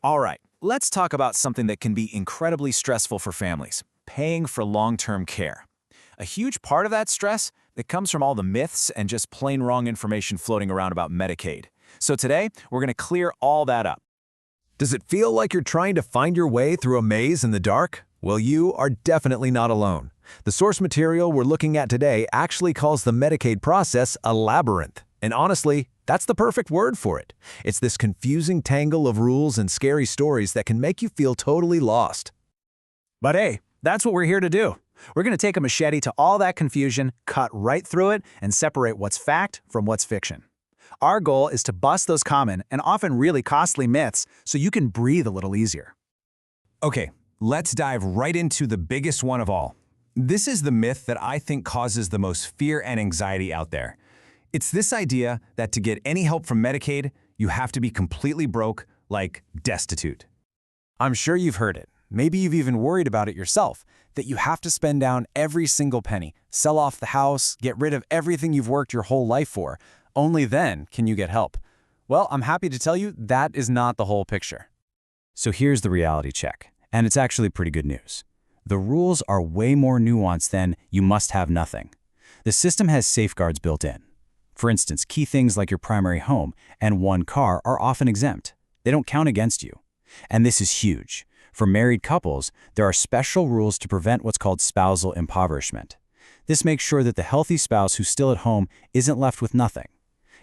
All right, let's talk about something that can be incredibly stressful for families, paying for long-term care. A huge part of that stress that comes from all the myths and just plain wrong information floating around about Medicaid. So today, we're going to clear all that up. Does it feel like you're trying to find your way through a maze in the dark? Well, you are definitely not alone. The source material we're looking at today actually calls the Medicaid process a labyrinth. And honestly, that's the perfect word for it. It's this confusing tangle of rules and scary stories that can make you feel totally lost. But hey, that's what we're here to do. We're going to take a machete to all that confusion, cut right through it, and separate what's fact from what's fiction. Our goal is to bust those common and often really costly myths so you can breathe a little easier. Okay, let's dive right into the biggest one of all. This is the myth that I think causes the most fear and anxiety out there. It's this idea that to get any help from Medicaid, you have to be completely broke, like destitute. I'm sure you've heard it. Maybe you've even worried about it yourself, that you have to spend down every single penny, sell off the house, get rid of everything you've worked your whole life for. Only then can you get help. Well, I'm happy to tell you that is not the whole picture. So here's the reality check, and it's actually pretty good news. The rules are way more nuanced than you must have nothing. The system has safeguards built in. For instance, key things like your primary home and one car are often exempt. They don't count against you. And this is huge. For married couples, there are special rules to prevent what's called spousal impoverishment. This makes sure that the healthy spouse who's still at home isn't left with nothing.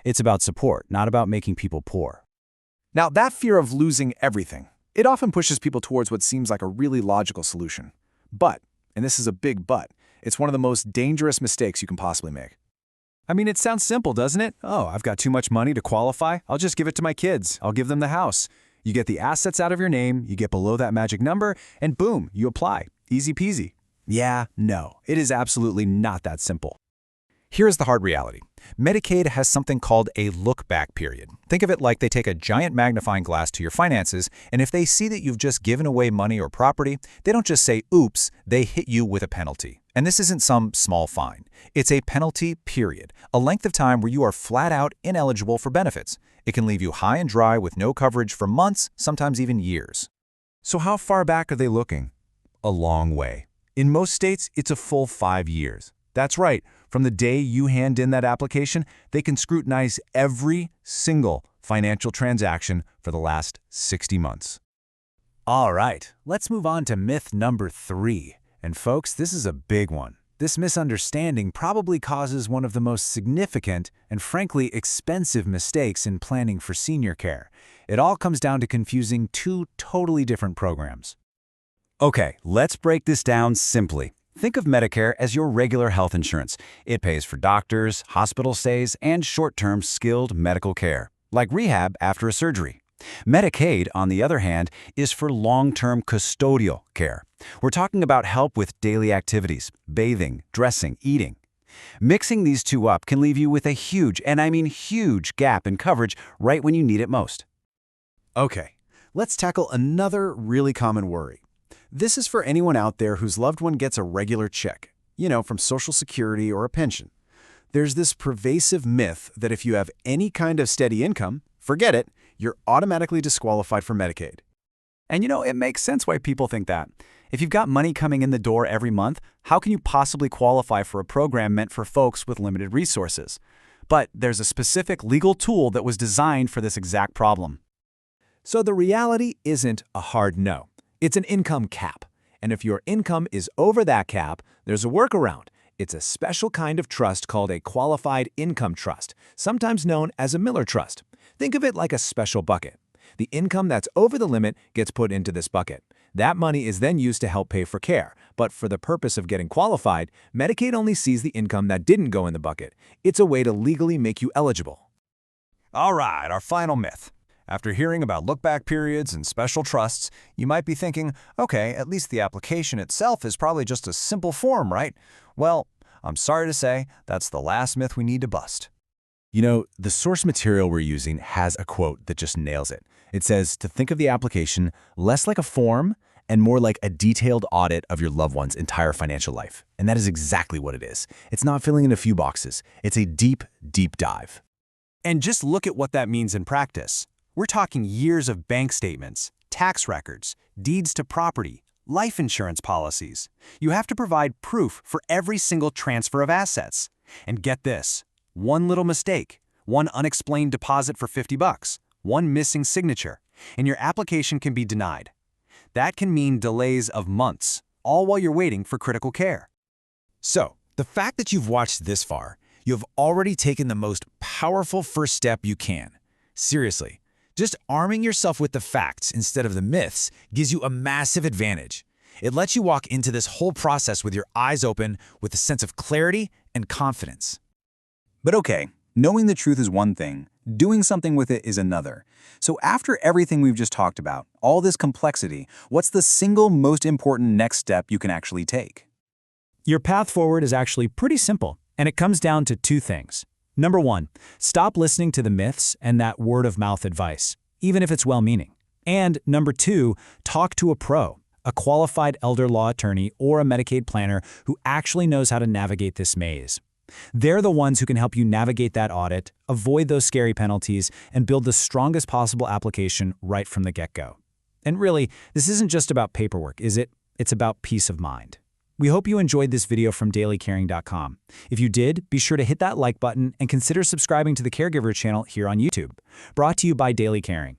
It's about support, not about making people poor. Now, that fear of losing everything, it often pushes people towards what seems like a really logical solution. But, and this is a big but, it's one of the most dangerous mistakes you can possibly make. I mean, it sounds simple, doesn't it? Oh, I've got too much money to qualify. I'll just give it to my kids. I'll give them the house. You get the assets out of your name, you get below that magic number, and boom, you apply. Easy peasy. Yeah, no, it is absolutely not that simple. Here's the hard reality. Medicaid has something called a look-back period. Think of it like they take a giant magnifying glass to your finances, and if they see that you've just given away money or property, they don't just say, oops, they hit you with a penalty. And this isn't some small fine. It's a penalty period, a length of time where you are flat out ineligible for benefits. It can leave you high and dry with no coverage for months, sometimes even years. So how far back are they looking? A long way. In most states, it's a full 5 years. That's right. From the day you hand in that application, they can scrutinize every single financial transaction for the last 60 months. All right, let's move on to myth number 3. And folks, this is a big one. This misunderstanding probably causes one of the most significant and frankly expensive mistakes in planning for senior care. It all comes down to confusing two totally different programs. Okay, let's break this down simply. Think of Medicare as your regular health insurance. It pays for doctors, hospital stays, and short-term skilled medical care, like rehab after a surgery. Medicaid, on the other hand, is for long-term custodial care. We're talking about help with daily activities, bathing, dressing, eating. Mixing these two up can leave you with a huge, and I mean huge, gap in coverage right when you need it most. Okay, let's tackle another really common worry. This is for anyone out there whose loved one gets a regular check, from Social Security or a pension. There's this pervasive myth that if you have any kind of steady income, forget it, you're automatically disqualified for Medicaid. And it makes sense why people think that. If you've got money coming in the door every month, how can you possibly qualify for a program meant for folks with limited resources? But there's a specific legal tool that was designed for this exact problem. So the reality isn't a hard no. It's an income cap. And if your income is over that cap, there's a workaround. It's a special kind of trust called a qualified income trust, sometimes known as a Miller trust. Think of it like a special bucket. The income that's over the limit gets put into this bucket. That money is then used to help pay for care. But for the purpose of getting qualified, Medicaid only sees the income that didn't go in the bucket. It's a way to legally make you eligible. All right, our final myth. After hearing about look-back periods and special trusts, you might be thinking, okay, at least the application itself is probably just a simple form, right? Well, I'm sorry to say, that's the last myth we need to bust. The source material we're using has a quote that just nails it. It says to think of the application less like a form and more like a detailed audit of your loved one's entire financial life. And that is exactly what it is. It's not filling in a few boxes. It's a deep, deep dive. And just look at what that means in practice. We're talking years of bank statements, tax records, deeds to property, life insurance policies. You have to provide proof for every single transfer of assets. And get this, one little mistake, one unexplained deposit for $50, one missing signature, and your application can be denied. That can mean delays of months, all while you're waiting for critical care. So, the fact that you've watched this far, you have already taken the most powerful first step you can. Seriously, just arming yourself with the facts instead of the myths gives you a massive advantage. It lets you walk into this whole process with your eyes open, with a sense of clarity and confidence. But okay, knowing the truth is one thing, doing something with it is another. So after everything we've just talked about, all this complexity, what's the single most important next step you can actually take? Your path forward is actually pretty simple, and it comes down to two things. Number one, stop listening to the myths and that word-of-mouth advice, even if it's well-meaning. And number two, talk to a pro, a qualified elder law attorney or a Medicaid planner who actually knows how to navigate this maze. They're the ones who can help you navigate that audit, avoid those scary penalties, and build the strongest possible application right from the get-go. And really, this isn't just about paperwork, is it? It's about peace of mind. We hope you enjoyed this video from DailyCaring.com. If you did, be sure to hit that like button and consider subscribing to the Caregiver channel here on YouTube. Brought to you by Daily Caring.